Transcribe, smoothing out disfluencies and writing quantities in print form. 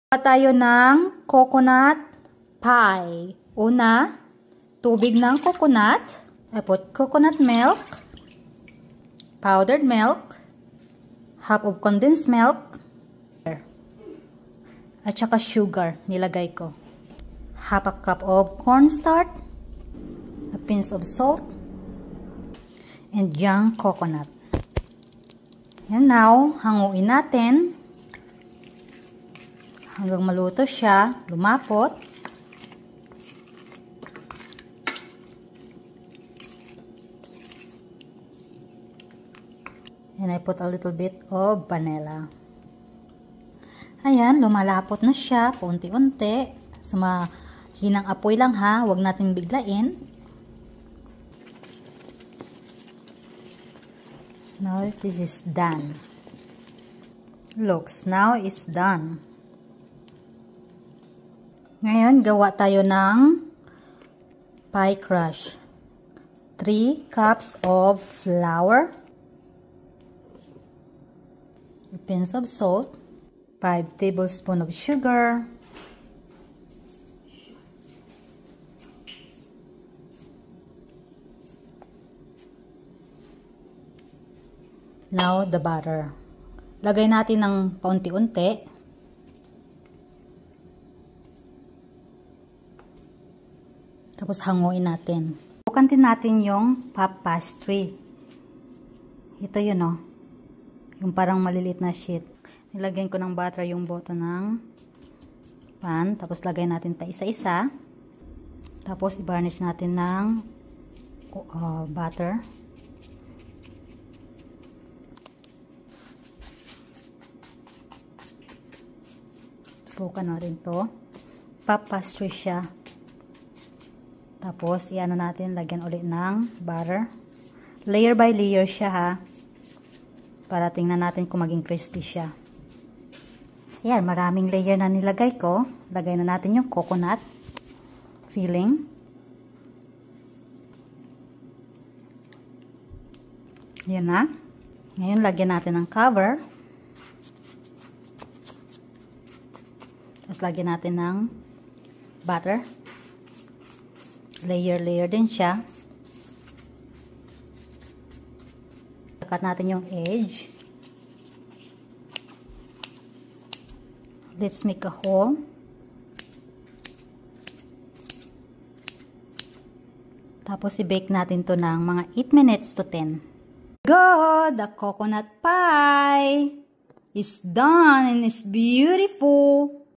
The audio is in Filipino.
Tayo ng coconut pie. Una, tubig ng coconut. I put coconut milk, powdered milk, half of condensed milk, at saka sugar nilagay ko. Half a cup of cornstarch, a pinch of salt, and young coconut. And now, hanguin natin hanggang maluto siya, lumapot. And I put a little bit of vanilla. Ayan, lumalapot na siya, paunti-unti. Sa mahinang apoy lang ha, huwag natin biglain. Now this is done. Looks, now it's done. Ngayon, gawa tayo ng pie crush. 3 cups of flour, a pinch of salt, 5 tablespoons of sugar, now the butter. Lagay natin ng paunti-unti. Tapos hanguin natin. Bukan din natin yung puff pastry. Ito yun o. Yung parang maliliit na sheet. Nilagyan ko ng butter yung boto ng pan. Tapos lagay natin pa isa-isa. Tapos i-varnish natin ng butter. Bukan natin to. Puff pastry siya. Tapos, iano natin, lagyan ulit ng butter. Layer by layer siya ha. Para tingnan natin kung maging crispy siya. Ayan, maraming layer na nilagay ko. Lagay na natin yung coconut filling. Ayan na. Ngayon, lagyan natin ng cover. Tapos, lagyan natin ng butter. Layer din siya. Cut natin yung edge. Let's make a hole. Tapos i-bake natin to ng mga 8 minutes to 10. Go! The coconut pie is done and it's beautiful.